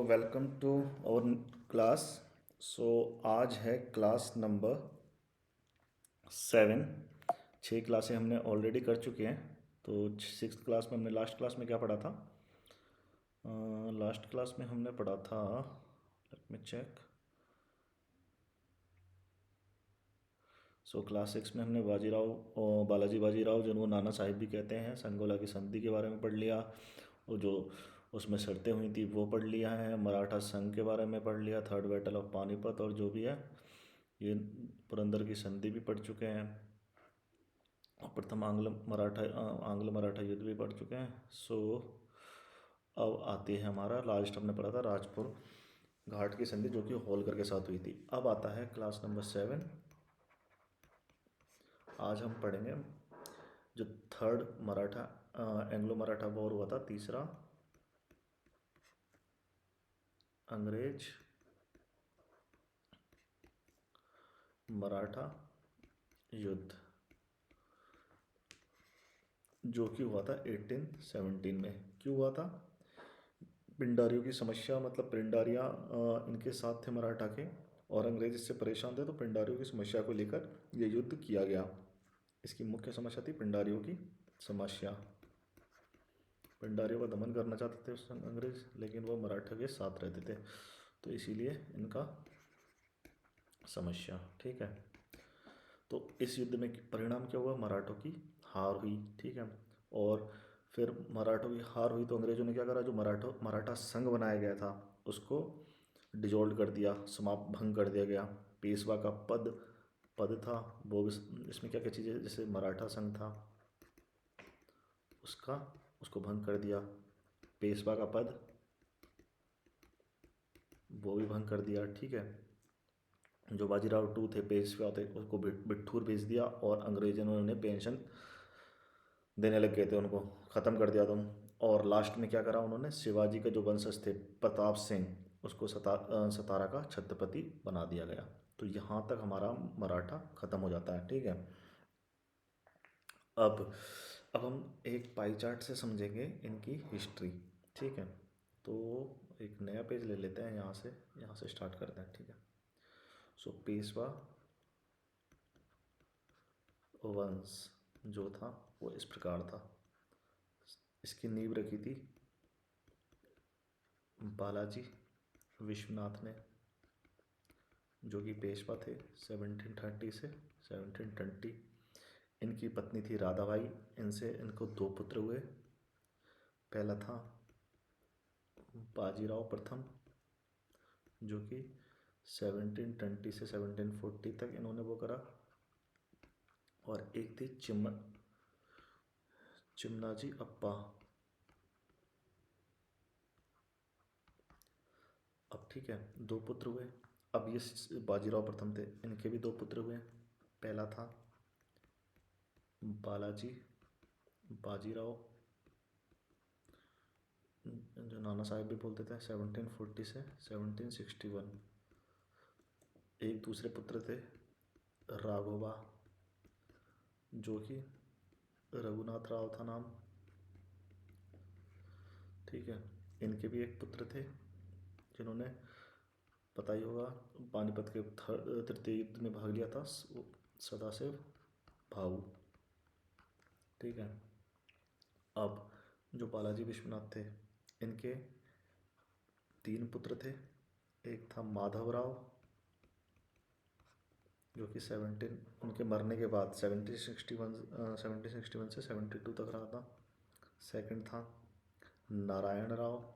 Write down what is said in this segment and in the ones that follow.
Welcome to our class. So आज है class number 7। 6 क्लासें हमने ऑलरेडी कर चुके हैं। तो 6th क्लास में हमने लास्ट क्लास में क्या पढ़ा था? लास्ट क्लास में हमने पढ़ा था, लेट मी चेक। क्लास 6 में हमने बाजीराव और बालाजी बाजीराव, जिनको नाना साहिब भी कहते हैं, संगोला की संधि के बारे में पढ़ लिया, और जो उसमें शर्तें हुई थी वो पढ़ लिया है। मराठा संघ के बारे में पढ़ लिया, थर्ड बैटल ऑफ पानीपत और जो भी है ये पुरंदर की संधि भी पढ़ चुके हैं, और प्रथम आंग्ल मराठा युद्ध भी पढ़ चुके हैं। अब आती है हमारा लास्ट, हमने पढ़ा था राजपुर घाट की संधि, जो कि होलकर के साथ हुई थी। अब आता है क्लास नंबर 7। आज हम पढ़ेंगे जो third Maratha Anglo Maratha war हुआ था, तीसरा अंग्रेज मराठा युद्ध, जो कि हुआ था 1817 में। क्यों हुआ था? पिंडारियों की समस्या, मतलब पिंडारियाँ इनके साथ थे मराठा के, और अंग्रेज इससे परेशान थे, तो पिंडारियों की समस्या को लेकर ये युद्ध किया गया। इसकी मुख्य समस्या थी पिंडारियों की समस्या। पिंडारियों का दमन करना चाहते थे उस अंग्रेज, लेकिन वो मराठा के साथ रहते थे, तो इसीलिए इनका समस्या। ठीक है, तो इस युद्ध में परिणाम क्या हुआ? मराठों की हार हुई। ठीक है, और फिर मराठों की हार हुई तो अंग्रेजों ने क्या करा, जो मराठा संघ बनाया गया था उसको डिजोल्व कर दिया, समाप्त भंग कर दिया गया। पेशवा का पद पद था वो भी, इसमें क्या क्या चीज़ें, जैसे मराठा संघ था उसको भंग कर दिया, पेशवा का पद वो भी भंग कर दिया। ठीक है, जो बाजीराव टू थे, पेशवा थे, उसको बिठूर भेज दिया, और अंग्रेजों ने उन्हें पेंशन देने लग गए थे, उनको ख़त्म कर दिया तुम। और लास्ट में क्या करा उन्होंने? शिवाजी के जो वंशज थे प्रताप सिंह, उसको सतारा का छत्रपति बना दिया गया। तो यहाँ तक हमारा मराठा ख़त्म हो जाता है। ठीक है, अब हम एक पाई चार्ट से समझेंगे इनकी हिस्ट्री। ठीक है, तो एक नया पेज ले लेते हैं, यहाँ से स्टार्ट करते हैं। ठीक है, पेशवा वंश जो था वो इस प्रकार था। इसकी नींव रखी थी बालाजी विश्वनाथ ने, जो कि पेशवा थे 1730 से 1720। इनकी पत्नी थी राधाबाई। इनको 2 पुत्र हुए। पहला था बाजीराव प्रथम, जो कि 1720 से 1740 तक इन्होंने वो करा, और एक थी चिमनाजी अप्पा। अब ठीक है, 2 पुत्र हुए। अब ये बाजीराव प्रथम थे, इनके भी 2 पुत्र हुए। पहला था बालाजी बाजीराव, जो नाना साहेब भी बोलते थे, 1740 से 1761। एक दूसरे पुत्र थे राघोबा, जो कि रघुनाथ राव था नाम। ठीक है, इनके भी एक पुत्र थे, जिन्होंने पता ही होगा पानीपत के तृतीय युद्ध में भाग लिया था, सदाशिव भाऊ। ठीक है, अब जो बालाजी विश्वनाथ थे, इनके 3 पुत्र थे। एक था माधवराव, जो कि उनके मरने के बाद 1761 से 72 तक रहा था। सेकंड था नारायण राव,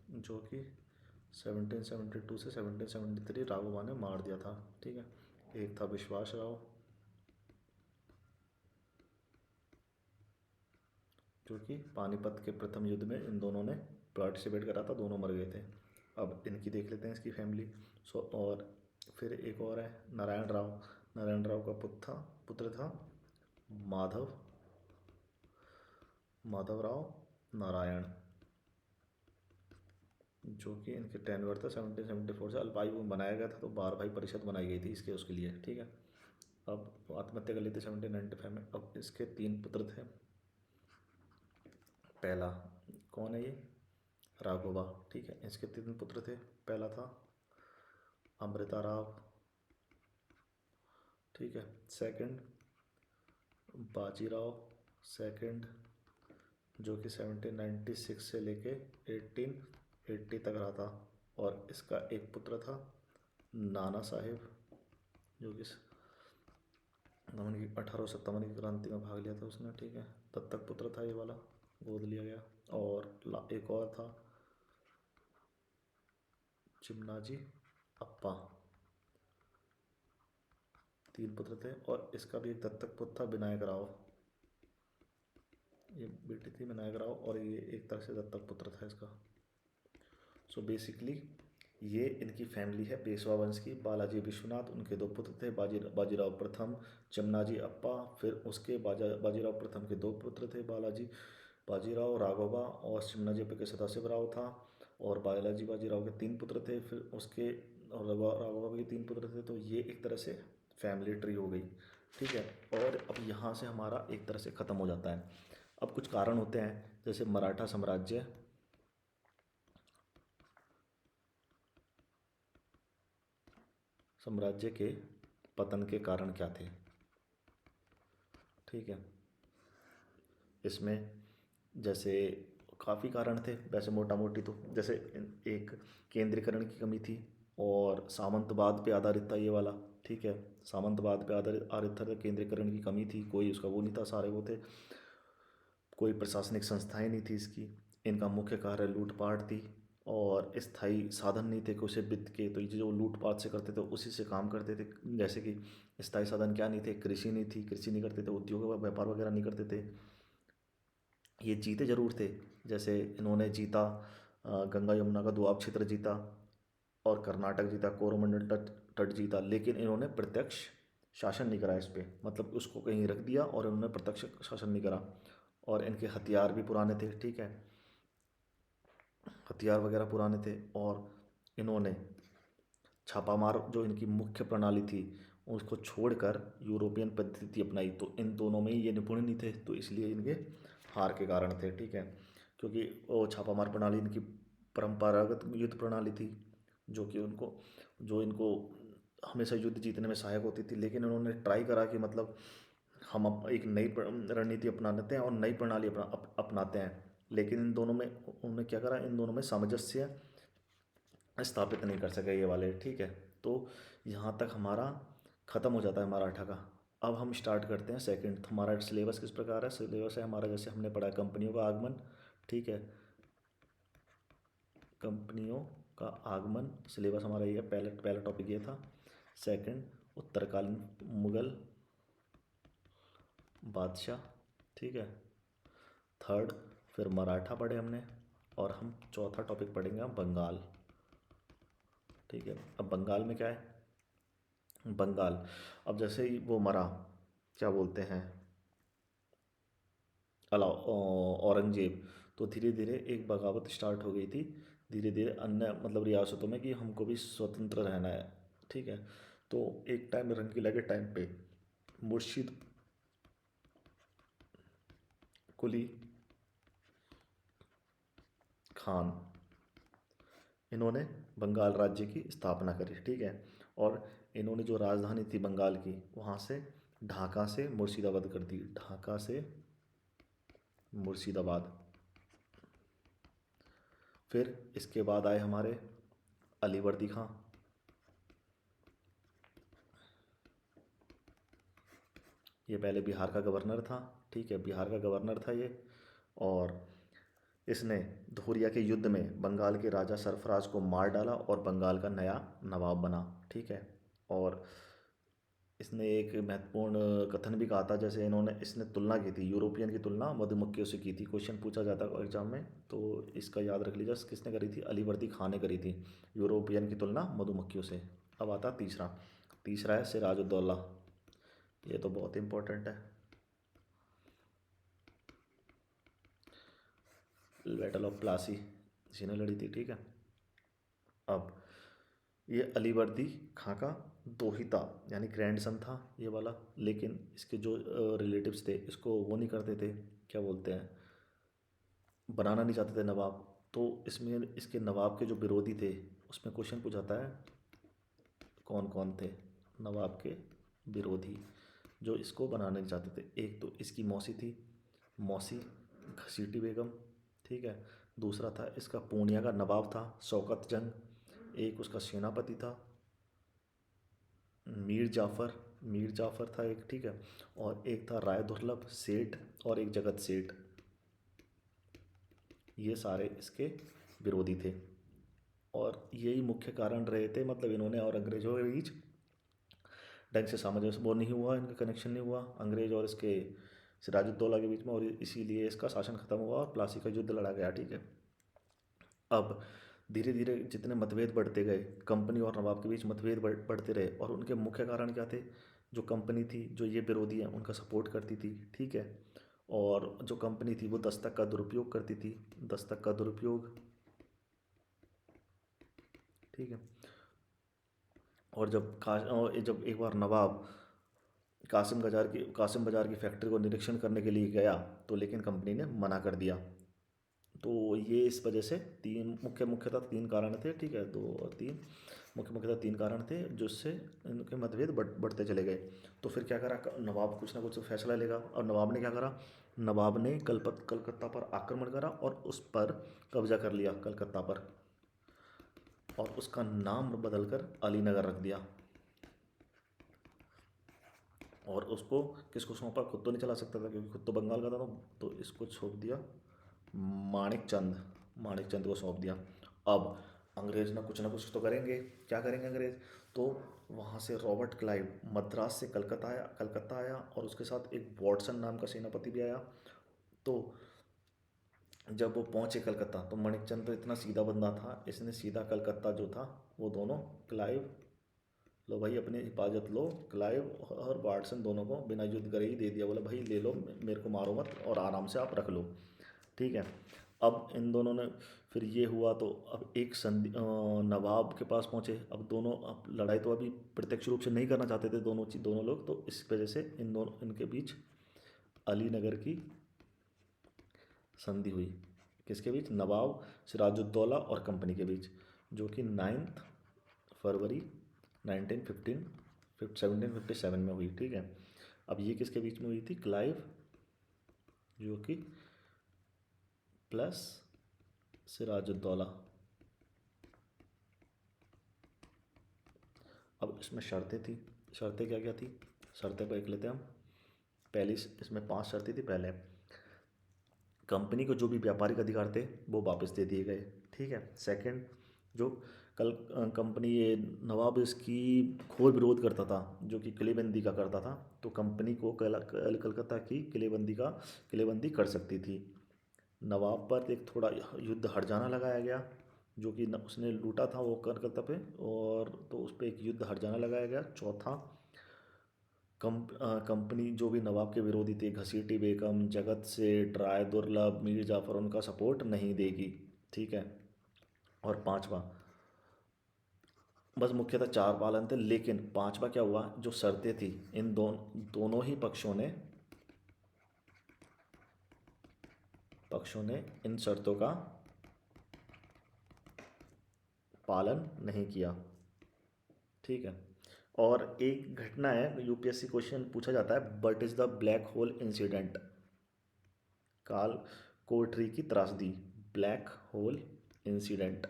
जो कि 1772 से 1773 राघोबा ने मार दिया था। ठीक है, एक था विश्वास राव, जो कि पानीपत के प्रथम युद्ध में इन दोनों ने पार्टिसिपेट करा था, दोनों मर गए थे। अब इनकी देख लेते हैं, इसकी फैमिली। और फिर एक और है नारायण राव। नारायण राव का पुत्र था माधवराव नारायण, जो कि इनके टेन्योर था 1774 से। अल्पायु में बनाया गया था, तो 12 भाई परिषद बनाई गई थी उसके लिए। ठीक है, अब आत्महत्या कर ली थी 1795 में। अब इसके 3 पुत्र थे। पहला कौन है ये? राघोबा। ठीक है, इसके 3 पुत्र थे। पहला था अमृता राव। ठीक है, सेकंड बाजीराव सेकंड, जो कि 1796 से लेके 1880 तक रहा था। और इसका एक पुत्र था नाना साहेब, जो कि 1857 की क्रांति में भाग लिया था उसने। ठीक है, दत्तक पुत्र था ये वाला, गोद लिया गया। और एक और था चिमनाजी अप्पा। 3 पुत्र थे। और इसका भी एक दत्तक पुत्र था विनायक राव। ये बेटी थी विनायक राव, और ये एक तरह से दत्तक पुत्र था इसका। सो बेसिकली ये इनकी फैमिली है पेशवा वंश की। बालाजी विश्वनाथ, उनके 2 पुत्र थे, बाजीराव प्रथम, चिमनाजी अप्पा। फिर उसके बाजीराव प्रथम के 2 पुत्र थे, बाजीराव राघोबा और चिमनाजी अप्पा के सदाशिव राव था। और बाजीराव के 3 पुत्र थे। फिर उसके और राघोबा के 3 पुत्र थे। तो ये एक तरह से फैमिली ट्री हो गई। ठीक है, और अब यहाँ से हमारा एक तरह से ख़त्म हो जाता है। अब कुछ कारण होते हैं, जैसे मराठा साम्राज्य के पतन के कारण क्या थे। ठीक है, इसमें जैसे काफ़ी कारण थे वैसे, मोटा मोटी तो जैसे एक केंद्रीकरण की कमी थी, और सामंतवाद पे आधारित था ये वाला। ठीक है, सामंतवाद पे आधारित था, केंद्रीकरण की कमी थी, कोई उसका वो नहीं था, सारे वो थे, कोई प्रशासनिक संस्थाएं नहीं थी इसकी। इनका मुख्य कार्य लूटपाट थी, और स्थायी साधन नहीं थे कुछ वित्त के, तो ये जो लूटपाट से करते थे उसी से काम करते थे। जैसे कि स्थायी साधन क्या नहीं थे, कृषि नहीं थी, कृषि नहीं करते थे, उद्योग व्यापार वगैरह नहीं करते थे। ये जीते जरूर थे, जैसे इन्होंने जीता गंगा यमुना का दोआब क्षेत्र जीता, और कर्नाटक जीता, कोरोमंडल तट तट जीता, लेकिन इन्होंने प्रत्यक्ष शासन नहीं करा इस पर, मतलब उसको कहीं रख दिया और इन्होंने प्रत्यक्ष शासन नहीं करा। और इनके हथियार भी पुराने थे। ठीक है, हथियार वगैरह पुराने थे। और इन्होंने छापामार जो इनकी मुख्य प्रणाली थी उसको छोड़कर यूरोपियन पद्धति अपनाई, तो इन दोनों में ही ये निपुण नहीं थे, तो इसलिए इनके हार के कारण थे। ठीक है, क्योंकि वो छापामार प्रणाली इनकी परंपरागत युद्ध प्रणाली थी, जो कि इनको हमेशा युद्ध जीतने में सहायक होती थी। लेकिन उन्होंने ट्राई करा कि मतलब हम एक नई रणनीति अपनाते हैं और नई प्रणाली अपनाते हैं, लेकिन इन दोनों में उन्होंने क्या करा, इन दोनों में सामंजस्य स्थापित नहीं कर सके ये वाले। ठीक है, तो यहाँ तक हमारा ख़त्म हो जाता है मराठा का। अब हम स्टार्ट करते हैं सेकंड। तो हमारा सिलेबस किस प्रकार है, सिलेबस है हमारा, जैसे हमने पढ़ा कंपनियों का आगमन। ठीक है, कंपनियों का आगमन सिलेबस हमारा ये है, पहला पहला टॉपिक ये था। सेकंड, उत्तरकालीन मुगल बादशाह। ठीक है, थर्ड, फिर मराठा पढ़े हमने, और हम चौथा टॉपिक पढ़ेंगे हम बंगाल। ठीक है, अब बंगाल में क्या है, बंगाल, अब जैसे ही वो मरा, क्या बोलते हैं, औरंगजेब, तो धीरे धीरे एक बगावत स्टार्ट हो गई थी, धीरे धीरे अन्य मतलब रियासतों में, कि हमको भी स्वतंत्र रहना है। ठीक है, तो एक टाइम रंगीला के टाइम पे मुर्शिद कुली खान, इन्होंने बंगाल राज्य की स्थापना करी। ठीक है, और इन्होंने जो राजधानी थी बंगाल की, वहाँ से ढाका से मुर्शिदाबाद कर दी, ढाका से मुर्शिदाबाद। फिर इसके बाद आए हमारे अलीवर्दी खां। ये पहले बिहार का गवर्नर था। ठीक है, बिहार का गवर्नर था ये, और इसने धोरिया के युद्ध में बंगाल के राजा सरफराज को मार डाला और बंगाल का नया नवाब बना। ठीक है, और इसने एक महत्वपूर्ण कथन भी कहा था, जैसे इसने तुलना की थी, यूरोपियन की तुलना मधुमक्खियों से की थी। क्वेश्चन पूछा जाता है एग्जाम में, तो इसका याद रख लीजिए, किसने करी थी, अलीवर्दी खान ने करी थी, यूरोपियन की तुलना मधुमक्खियों से। अब आता तीसरा, तीसरा है सिराजुद्दौला। ये तो बहुत इंपॉर्टेंट है, बैटल ऑफ प्लासी इसी ने लड़ी थी। ठीक है, अब ये अलीवर्दी खां का दोहिता यानी ग्रैंडसन था ये वाला, लेकिन इसके जो रिलेटिव्स थे इसको वो नहीं करते थे, क्या बोलते हैं, बनाना नहीं चाहते थे नवाब, तो इसमें इसके नवाब के जो विरोधी थे उसमें क्वेश्चन पूछाता है कौन कौन थे नवाब के विरोधी जो इसको बनाने चाहते थे। एक तो इसकी मौसी थी, मौसी घसीटी बेगम, ठीक है। दूसरा था इसका पूर्णिया का नवाब था शौकत जंग। एक उसका सेनापति था मीर जाफ़र था एक, ठीक है। और एक था राय दुर्लभ सेठ और एक जगत सेठ। ये सारे इसके विरोधी थे और यही मुख्य कारण रहे थे, मतलब इन्होंने और अंग्रेजों के बीच ढंग से सामंजस्य वो नहीं हुआ, इनका कनेक्शन नहीं हुआ अंग्रेज और इसके सिराजुद्दौला के बीच में, और इसीलिए इसका शासन खत्म हुआ और प्लासी का युद्ध लड़ा गया, ठीक है। अब धीरे धीरे जितने मतभेद बढ़ते गए, कंपनी और नवाब के बीच मतभेद बढ़ते रहे, और उनके मुख्य कारण क्या थे। जो कंपनी थी, जो ये विरोधी हैं उनका सपोर्ट करती थी, ठीक है। और जो कंपनी थी वो दस्तक का दुरुपयोग करती थी, दस्तक का दुरुपयोग, ठीक है। और जब एक बार नवाब कासिम बाजार की फैक्ट्री को निरीक्षण करने के लिए गया, तो लेकिन कंपनी ने मना कर दिया। तो ये इस वजह से मुख्यतः तीन कारण थे, ठीक है। दो और तीन मुख्यतः तीन कारण थे जिससे इनके मतभेद बढ़ते चले गए। तो फिर क्या करा नवाब, कुछ ना कुछ फैसला लेगा, और नवाब ने क्या करा, नवाब ने कलकत्ता पर आक्रमण करा और उस पर कब्जा कर लिया कलकत्ता पर, और उसका नाम बदलकर अलीनगर रख दिया। और उसको किसको सौंपा, खुद तो नहीं चला सकता था क्योंकि खुद तो बंगाल का था, तो इसको सौंप दिया माणिक चंद को सौंप दिया। अब अंग्रेज ना कुछ तो करेंगे, क्या करेंगे अंग्रेज। तो वहाँ से रॉबर्ट क्लाइव मद्रास से कलकत्ता आया और उसके साथ एक वॉटसन नाम का सेनापति भी आया। तो जब वो पहुँचे कलकत्ता, तो माणिकचंद तो इतना सीधा बंदा था, इसने सीधा कलकत्ता जो था वो दोनों क्लाइव, लो भाई अपनी हिफाजत लो, क्लाइव और वाटसन दोनों को बिना युद्ध करे ही दे दिया। बोला भाई ले लो, मेरे को मारो मत और आराम से आप रख लो, ठीक है। अब इन दोनों ने फिर ये हुआ, तो अब एक नवाब के पास पहुँचे। अब दोनों, अब लड़ाई तो अभी प्रत्यक्ष रूप से नहीं करना चाहते थे दोनों लोग, तो इस वजह से इनके बीच अलीनगर की संधि हुई। किसके बीच, नवाब सिराजुद्दौला और कंपनी के बीच, जो कि 9 फरवरी 1757 में हुई, ठीक है। अब ये किसके बीच में हुई थी, क्लाइव जो कि प्लस सिराजुद्दौला। अब इसमें शर्तें थी, शर्तें क्या क्या थी, शर्तें देख लेते हैं हम। पहली इसमें 5 शर्तें थी। पहले कंपनी को जो भी व्यापारिक अधिकार थे वो वापस दे दिए गए, ठीक है। सेकंड, जो कल कंपनी ये नवाब इसकी घोर विरोध करता था, जो कि किलेबंदी का करता था, तो कंपनी को कलकत्ता की किलेबंदी कर सकती थी। नवाब पर एक थोड़ा युद्ध हर्जाना लगाया गया, जो कि उसने लूटा था वो कलकत्ता पे, और तो उस पर एक युद्ध हर्जाना लगाया गया। चौथा, कंपनी जो भी नवाब के विरोधी थे, घसीटी बेगम, जगत सेठ, राय दुर्लभ, मीर जाफर, उनका सपोर्ट नहीं देगी, ठीक है। और पांचवा, बस मुख्यतः 4 पालन थे, लेकिन पांचवा क्या हुआ, जो शर्तें थी इन दोनों ही पक्षों ने इन शर्तों का पालन नहीं किया, ठीक है। और एक घटना है, यूपीएससी क्वेश्चन पूछा जाता है, what is the black hole incident, काल कोठरी की त्रासदी, ब्लैक होल इंसिडेंट।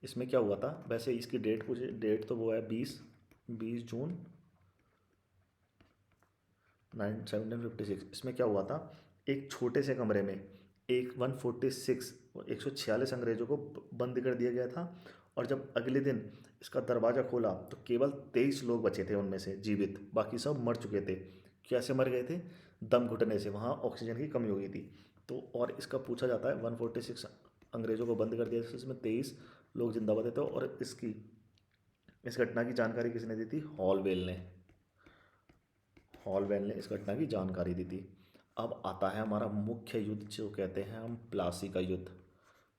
इसमें क्या हुआ था, वैसे इसकी डेट तो वो है 20 जून 1756। इसमें क्या हुआ था, एक छोटे से कमरे में एक 146 अंग्रेजों को बंद कर दिया गया था। और जब अगले दिन इसका दरवाज़ा खोला तो केवल 23 लोग बचे थे उनमें से जीवित, बाकी सब मर चुके थे। कैसे मर गए थे, दम घुटने से, वहाँ ऑक्सीजन की कमी हो गई थी। तो और इसका पूछा जाता है 146 अंग्रेज़ों को बंद कर दिया, जिसमें 23 लोग जिंदा बचे थे। और इस घटना की जानकारी किसने दी थी, हॉलवेल ने इस घटना की जानकारी दी थी। अब आता है हमारा मुख्य युद्ध, जो कहते हैं हम प्लासी का युद्ध,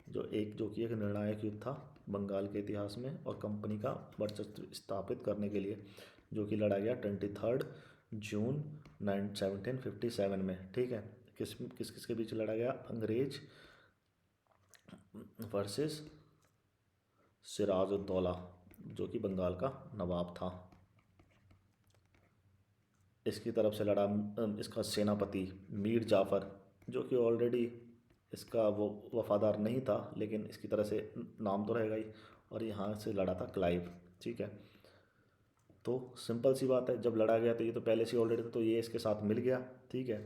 जो कि एक निर्णायक युद्ध था बंगाल के इतिहास में और कंपनी का वर्चस्व स्थापित करने के लिए, जो कि लड़ा गया 23 जून 1757 में, ठीक है। किस किस किस के बीच लड़ा गया, वर्सेस सिराजुद्दौला जो कि बंगाल का नवाब था। इसकी तरफ से लड़ा इसका सेनापति मीर जाफ़र, जो कि ऑलरेडी इसका वो वफादार नहीं था, लेकिन इसकी तरह से नाम तो रहेगा ही। और यहाँ से लड़ा था क्लाइव। ठीक है, तो सिंपल सी बात है, जब लड़ा गया तो ये तो पहले से ऑलरेडी था, तो ये इसके साथ मिल गया। ठीक है,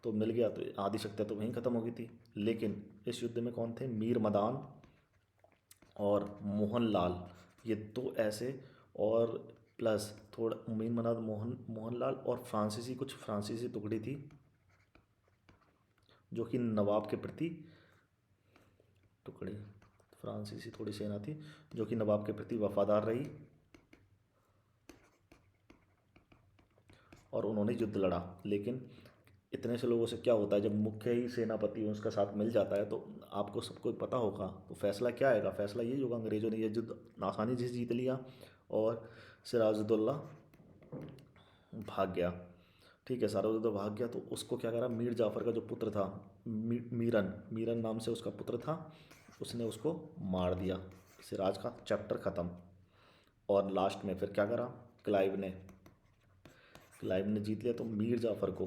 तो मिल गया तो आदि शक्तियाँ तो वहीं ख़त्म हो गई थी। लेकिन इस युद्ध में कौन थे? मीर मदान और मोहनलाल, ये दो ऐसे, और प्लस थोड़ा मीर मदान, मोहनलाल और फ्रांसीसी, कुछ फ्रांसीसी टुकड़ी थी जो कि नवाब के प्रति, टुकड़ी फ्रांसीसी थोड़ी सेना थी जो कि नवाब के प्रति वफादार रही, और उन्होंने युद्ध लड़ा। लेकिन इतने से लोगों से क्या होता है, जब मुख्य ही सेनापति उसका साथ मिल जाता है, तो आपको सबको पता होगा तो फैसला क्या आएगा? फैसला ये होगा, अंग्रेज़ों ने ये युद्ध आसानी से जीत लिया और सिराजुद्दौला भाग गया। ठीक है, सिराजुद्दौला भाग गया, तो उसको क्या करा, मीर जाफ़र का जो पुत्र था, मीरन मीरन नाम से उसका पुत्र था, उसने उसको मार दिया। सिराज का चैप्टर ख़त्म। और लास्ट में फिर क्या करा, क्लाइव ने जीत लिया, तो मीर जाफ़र को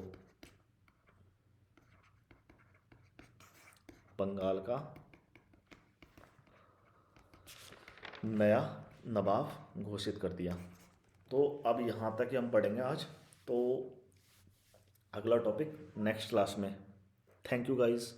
बंगाल का नया नवाब घोषित कर दिया। तो अब यहाँ तक ही हम पढ़ेंगे आज, तो अगला टॉपिक नेक्स्ट क्लास में। Thank you guys.